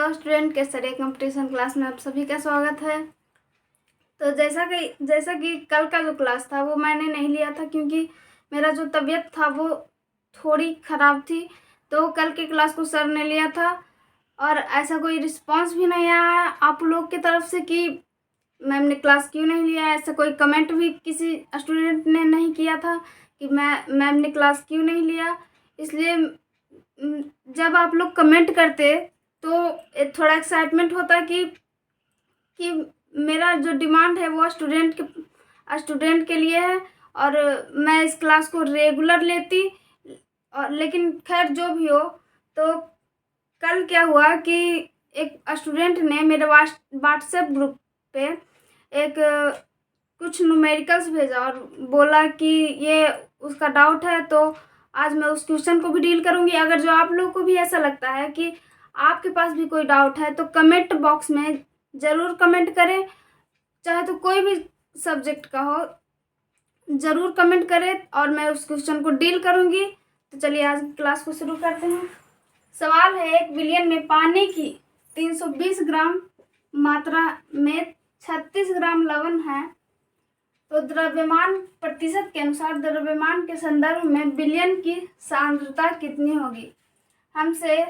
Hello student, कैसे रहे competition class में आप सभी का स्वागत है। तो जैसा कि कल का जो क्लास था वो मैंने नहीं लिया था क्योंकि मेरा जो तबीयत था वो थोड़ी ख़राब थी। तो कल की क्लास को सर ने लिया था और ऐसा कोई रिस्पांस भी नहीं आया आप लोग की तरफ से कि मैम ने क्लास क्यों नहीं लिया। ऐसा कोई कमेंट भी किसी स्टूडेंट ने नहीं किया था कि मैम ने क्लास क्यों नहीं लिया। इसलिए जब आप लोग कमेंट करते तो थोड़ा एक्साइटमेंट होता कि मेरा जो डिमांड है वो स्टूडेंट के लिए है और मैं इस क्लास को रेगुलर लेती। और लेकिन खैर जो भी हो, तो कल क्या हुआ कि एक स्टूडेंट ने मेरे व्हाट्सएप ग्रुप पे एक कुछ न्यूमेरिकल्स भेजा और बोला कि ये उसका डाउट है। तो आज मैं उस क्वेश्चन को भी डील करूँगी। अगर जो आप लोग को भी ऐसा लगता है कि आपके पास भी कोई डाउट है तो कमेंट बॉक्स में ज़रूर कमेंट करें, चाहे तो कोई भी सब्जेक्ट का हो, ज़रूर कमेंट करें और मैं उस क्वेश्चन को डील करूँगी। तो चलिए आज की क्लास को शुरू करते हैं। सवाल है, 1 बिलियन में पानी की 320 ग्राम मात्रा में 36 ग्राम लवण है, तो द्रव्यमान प्रतिशत के अनुसार द्रव्यमान के संदर्भ में बिलियन की सांद्रता कितनी होगी। हमसे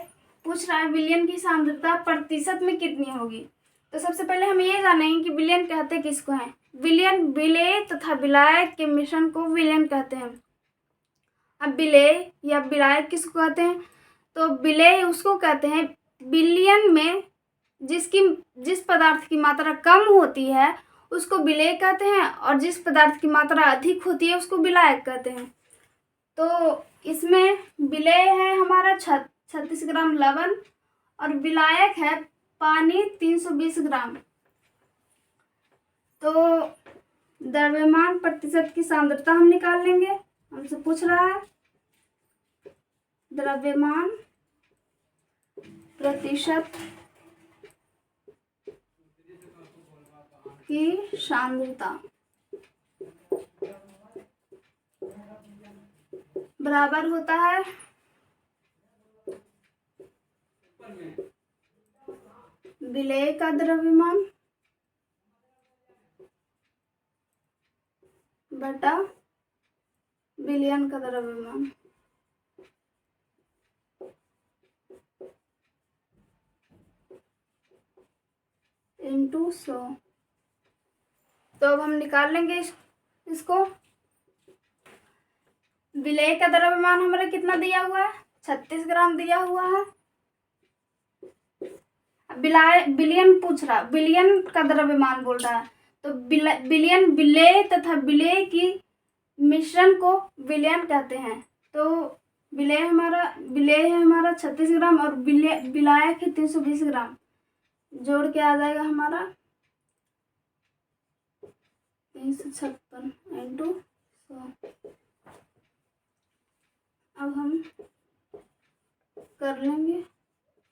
पूछ रहा है बिलियन की सांद्रता प्रतिशत में कितनी होगी। तो सबसे पहले हम ये जानेंगे कि बिलियन कहते किसको हैं। बिलियन विलेय तथा विलायक के मिश्रण को विलियन कहते हैं। अब विलेय या विलायक किसको कहते हैं, तो विलेय उसको कहते हैं बिलियन में जिस पदार्थ की मात्रा कम होती है उसको विलेय कहते हैं और जिस पदार्थ की मात्रा अधिक होती है उसको विलायक कहते हैं। तो इसमें विलेय है हमारा 36 ग्राम लवण और विलायक है पानी 320 ग्राम। तो द्रव्यमान प्रतिशत की सांद्रता हम निकाल लेंगे। हमसे पूछ रहा है द्रव्यमान प्रतिशत की सांद्रता बराबर होता है विलेय का द्रव्यमान बटा बिलियन का द्रव्यमान। इंटू 100। तो अब हम निकाल लेंगे इसको। विलेय का द्रव्यमान हमारा कितना दिया हुआ है, 36 ग्राम दिया हुआ है। बिलियन पूछ रहा, बिलियन का द्रव्यमान बोल रहा है, तो बिलियन विलेय तथा विलेय की मिश्रण को विलियन कहते हैं। तो विलेय है हमारा 36 ग्राम और विलायक है 320 ग्राम। जोड़ के आ जाएगा हमारा 356 इंटू 100। अब हम कर लेंगे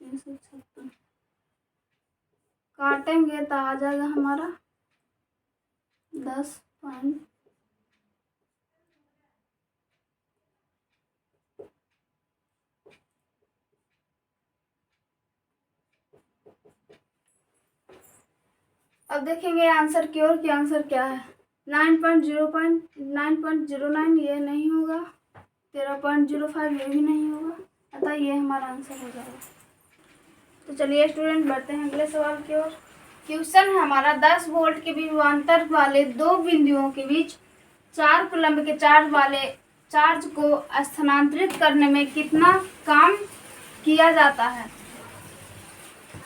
356, काटेंगे तो आ जाएगा हमारा 10 पॉइंट। अब देखेंगे आंसर की ओर कि आंसर क्या है। 9.09 ये नहीं होगा, 13.05 ये भी नहीं होगा, अतः ये हमारा आंसर हो जाएगा। तो चलिए स्टूडेंट बढ़ते हैं अगले सवाल की ओर। क्वेश्चन है हमारा, 10 वोल्ट के विभवांतर वाले दो बिंदुओं के बीच 4 कूलम्ब के चार्ज को स्थानांतरित करने में कितना काम किया जाता है।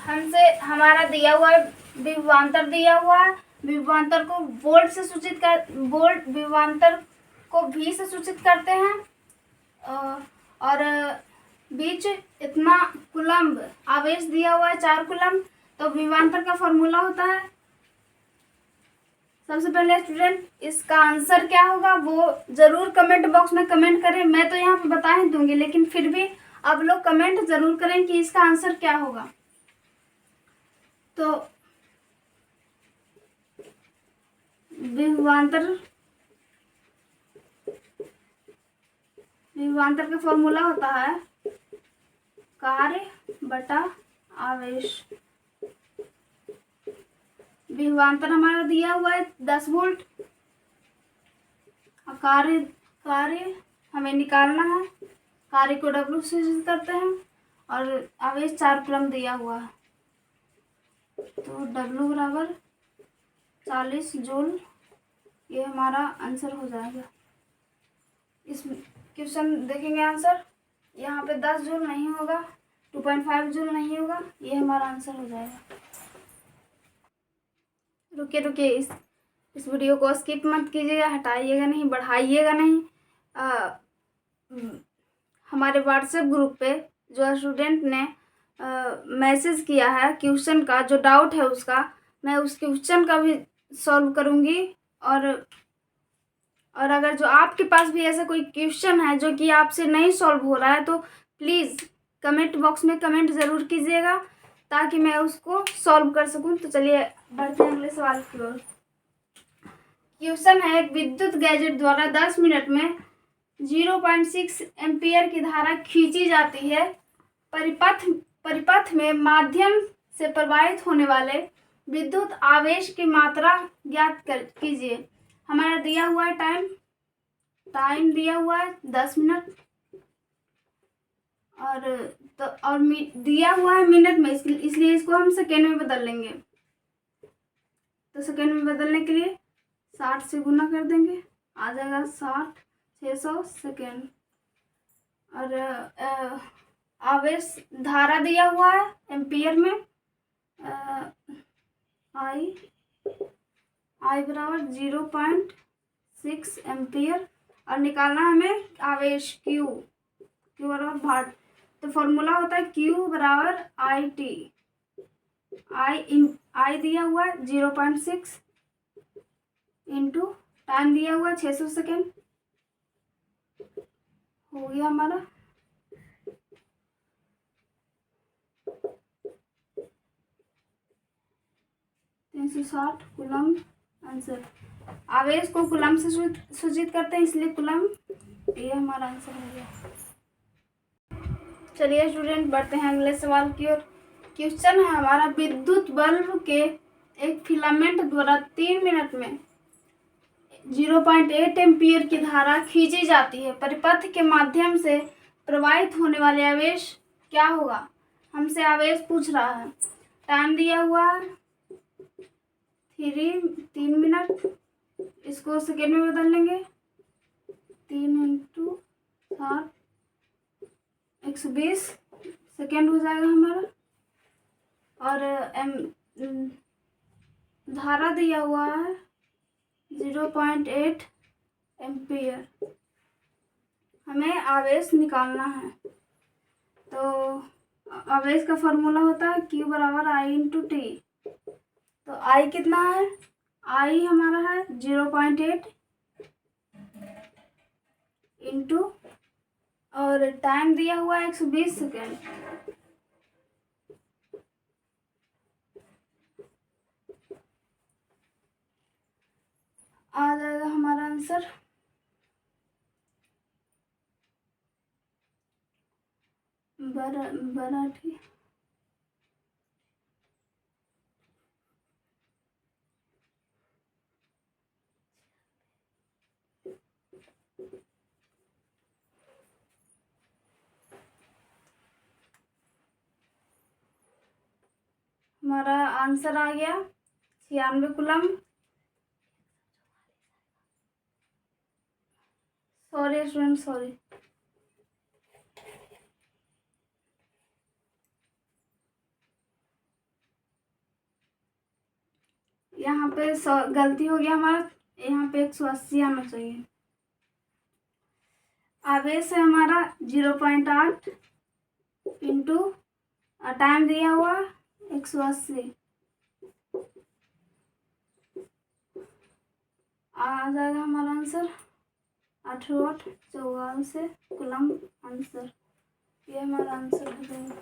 हमसे हमारा दिया हुआ है विभवांतर दिया हुआ है, विभवांतर को वोल्ट विभवांतर को V से सूचित करते हैं और बीच इतना कूलम्ब आवेश दिया हुआ है 4 कूलम्ब। तो विभवांतर का फॉर्मूला होता है, सबसे पहले स्टूडेंट इसका आंसर क्या होगा वो जरूर कमेंट बॉक्स में कमेंट करें। मैं तो यहाँ पे बता ही दूंगी लेकिन फिर भी आप लोग कमेंट जरूर करें कि इसका आंसर क्या होगा। तो विभवांतर का फॉर्मूला होता है कार्य बटा आवेश विभवांतर हमारा दिया हुआ है 10 वोल्ट। कार्य कार्य हमें निकालना है। कार्य को W से सूचित करते हैं और आवेश 4 कूलम दिया हुआ है, तो W बराबर 40 जूल। ये हमारा आंसर हो जाएगा। इस क्वेश्चन देखेंगे आंसर, यहाँ पे 10 जूल नहीं होगा, 2.5 जूल नहीं होगा, ये हमारा आंसर हो जाएगा। रुकिए रुकिए, इस वीडियो को स्किप मत कीजिएगा, हटाइएगा नहीं, बढ़ाइएगा नहीं। हमारे व्हाट्सएप ग्रुप पे जो स्टूडेंट ने मैसेज किया है क्वेश्चन का, जो डाउट है उसका, मैं उस क्वेश्चन का भी सॉल्व करूँगी। और अगर जो आपके पास भी ऐसा कोई क्वेश्चन है जो कि आपसे नहीं सॉल्व हो रहा है, तो प्लीज़ कमेंट बॉक्स में कमेंट ज़रूर कीजिएगा ताकि मैं उसको सॉल्व कर सकूं। तो चलिए बढ़ते हैं अगले सवाल की ओर। क्वेश्चन है, एक विद्युत गैजेट द्वारा 10 मिनट में 0.6 एम्पियर की धारा खींची जाती है। परिपथ में माध्यम से प्रवाहित होने वाले विद्युत आवेश की मात्रा ज्ञात कीजिए। हमारा दिया हुआ है टाइम दिया हुआ है 10 मिनट, और दिया हुआ है मिनट में, इसलिए इसको हम सेकेंड में बदल लेंगे। तो सेकेंड में बदलने के लिए 60 से गुना कर देंगे, आ जाएगा 600 सेकेंड। और आवेश धारा दिया हुआ है एम्पियर में, आई बराबर 0.6 एम्पियर, और निकालना हमें आवेश क्यू बराबर भार। तो फॉर्मूला होता है क्यू बराबर IT। आई दिया हुआ है 0.6 इंटू टाइम दिया हुआ है 600 सेकेंड, हो गया हमारा 360 कूलम आंसर। आवेश को कूलम से सूचित करते हैं, इसलिए कूलम, ये हमारा आंसर हो गया। चलिए स्टूडेंट बढ़ते हैं अगले सवाल की ओर। क्वेश्चन है हमारा, विद्युत बल्ब के एक फिलामेंट द्वारा 3 मिनट में 0.8 एम्पियर की धारा खींची जाती है। परिपथ के माध्यम से प्रवाहित होने वाले आवेश क्या होगा? हमसे आवेश पूछ रहा है। टाइम दिया हुआ है 3 मिनट, इसको सेकेंड में बदल लेंगे, 3 इंटू 7 120 सेकेंड हो जाएगा हमारा। और धारा दिया हुआ है 0.8 एम्पियर, हमें आवेश निकालना है। तो आवेश का फॉर्मूला होता है Q बराबर I इंटू टी। तो I कितना है? I हमारा है 0.8 इंटू, और टाइम दिया हुआ है 120 सेकेंड। आ जाएगा हमारा आंसर 12। हमारा आंसर आ गया 96 कूलम। Sorry student, sorry. यहाँ पे गलती हो गया हमारा, यहाँ पे 180 आना चाहिए। आवेश है हमारा 0.8 इंटू टाइम दिया हुआ 180, आ जाएगा हमारा आंसर 8/8 कूलम आंसर। ये हमारा आंसर हो जाएगा।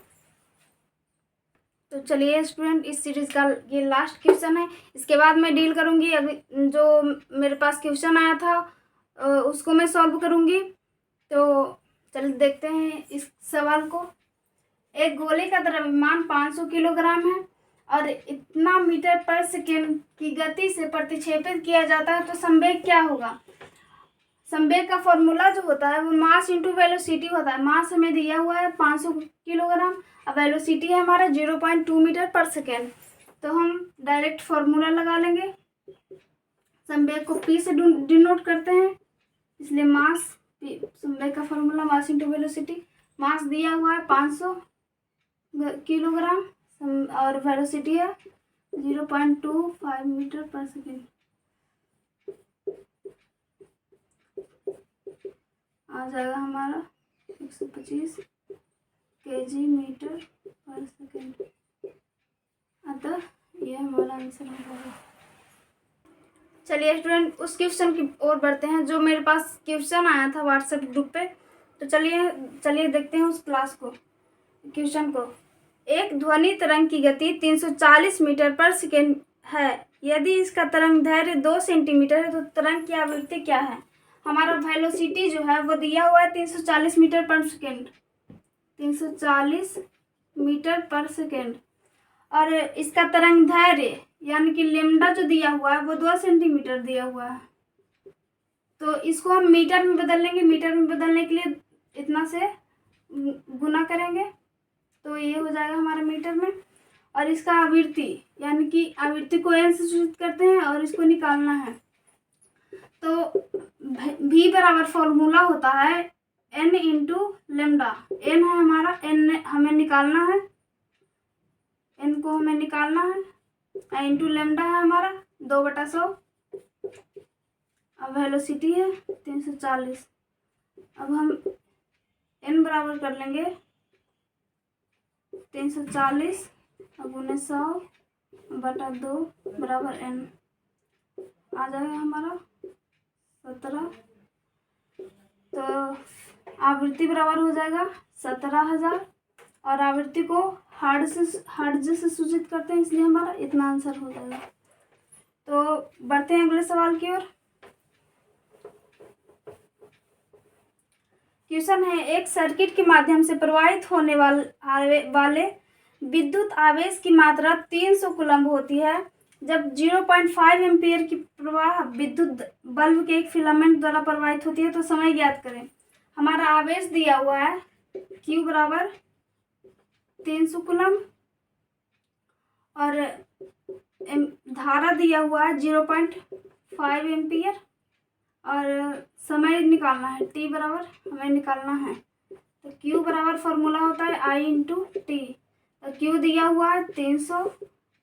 तो चलिए स्टूडेंट, इस सीरीज का ये लास्ट क्वेश्चन है। इसके बाद मैं डील करूँगी, अभी जो मेरे पास क्वेश्चन आया था उसको मैं सॉल्व करूँगी। तो चलिए देखते हैं इस सवाल को। एक गोले का द्रव्यमान 500 किलोग्राम है और इतना मीटर पर सेकेंड की गति से प्रतिक्षेपित किया जाता है, तो संवेग क्या होगा? संवेग का फॉर्मूला जो होता है वो मास इंटू वेलोसिटी होता है। मास हमें दिया हुआ है 500 किलोग्राम और वेलोसिटी है हमारा 0.2 मीटर पर सेकेंड। तो हम डायरेक्ट फॉर्मूला लगा लेंगे। संवेग को P से डिनोट करते हैं, इसलिए मास संवेग का फॉर्मूला मास इंटू वेलोसिटी। मास दिया हुआ है 500 किलोग्राम और वेलोसिटी है 0.25 मीटर पर सेकेंड। आ जाएगा हमारा 125 kg मीटर पर सेकेंड। अतः यह हमारा आंसर होगा। चलिए स्टूडेंट, उस क्वेश्चन की ओर बढ़ते हैं जो मेरे पास क्वेश्चन आया था व्हाट्सएप ग्रुप पे। तो चलिए देखते हैं उस क्वेश्चन को। एक ध्वनि तरंग की गति 340 मीटर पर सेकेंड है। यदि इसका तरंग दैर्घ्य 2 सेंटीमीटर है तो तरंग की आवृत्ति क्या है? हमारा वेलोसिटी जो है वो दिया हुआ है 340 मीटर पर सेकेंड, 340 मीटर पर सेकेंड। और इसका तरंग दैर्घ्य यानी कि लेमडा जो दिया हुआ है वो 2 सेंटीमीटर दिया हुआ है। तो इसको हम मीटर में बदल लेंगे। मीटर में बदलने के लिए इतना से गुना करेंगे तो ये हो जाएगा हमारा मीटर में। और इसका आवृत्ति यानी कि आवृत्ति को n से सूचित करते हैं और इसको निकालना है। तो v बराबर फॉर्मूला होता है n इंटू लेमडा। n है हमारा, n हमें निकालना है, n को हमें निकालना है, इंटू लेमडा है हमारा 2/100। अब वेलोसिटी है 340। अब हम n बराबर कर लेंगे 340 गुने 100/2 बराबर n। आ जाएगा हमारा 17। तो आवृत्ति बराबर हो जाएगा 17,000 और आवृत्ति को हर्ट्ज से सूचित करते हैं, इसलिए हमारा इतना आंसर हो जाएगा। तो बढ़ते हैं अगले सवाल की ओर। क्वेश्चन है, एक सर्किट के माध्यम से प्रवाहित होने वाले विद्युत आवेश की मात्रा 300 कूलम्ब होती है जब 0.5 एम्पीयर की प्रवाह विद्युत बल्ब के एक फिलामेंट द्वारा प्रवाहित होती है। तो समय ज्ञात करें। हमारा आवेश दिया हुआ है Q बराबर 300 कूलम्ब और धारा दिया हुआ है 0.5 एम्पीयर और समय निकालना है T बराबर हमें निकालना है। तो Q बराबर फॉर्मूला होता है I इंटू टी। तो Q दिया हुआ है 300,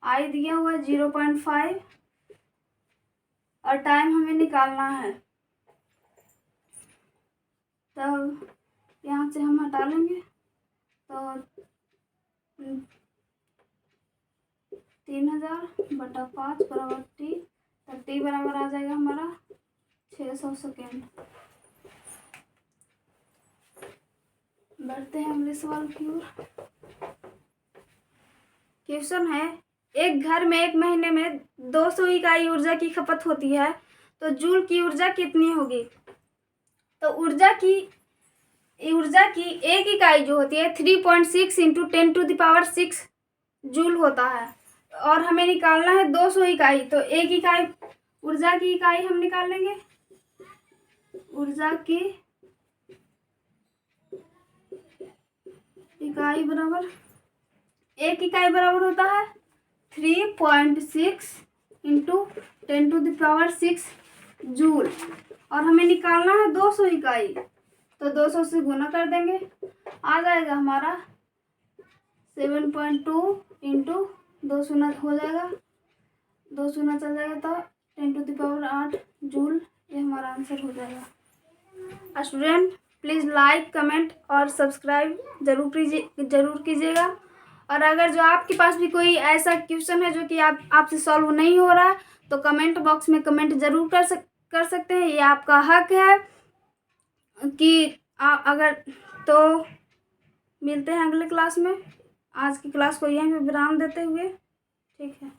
I दिया हुआ है 0.5 और टाइम हमें निकालना है। तब यहाँ से हम हटा लेंगे तो 3000/5 बराबर T। तो T बराबर आ जाएगा हमारा 600 सेकेंड। बढ़ते हैं अगले सवाल की ओर। क्वेश्चन है, एक घर में एक महीने में 200 इकाई ऊर्जा की खपत होती है तो जूल की ऊर्जा कितनी होगी? तो ऊर्जा की एक इकाई जो होती है 3.6 इंटू 10⁶ जूल होता है और हमें निकालना है 200 इकाई। तो एक इकाई ऊर्जा की इकाई हम निकाल लेंगे। ऊर्जा की इकाई बराबर, एक इकाई बराबर होता है 3.6 इंटू 10⁶ जूल और हमें निकालना है 200 इकाई। तो 200 से गुना कर देंगे, आ जाएगा हमारा 7.2 इंटू 2 शून्य हो जाएगा, 2 शून्य चल जाएगा तो 10⁸ जूल। ये हमारा आंसर हो जाएगा। स्टूडेंट प्लीज़ लाइक, कमेंट और सब्सक्राइब जरूर कीजिएगा। और अगर जो आपके पास भी कोई ऐसा क्वेश्चन है जो कि आपसे सॉल्व नहीं हो रहा है तो कमेंट बॉक्स में कमेंट जरूर कर सकते हैं। ये आपका हक है कि अगर तो मिलते हैं अगले क्लास में। आज की क्लास को यहीं पे विराम देते हुए, ठीक है।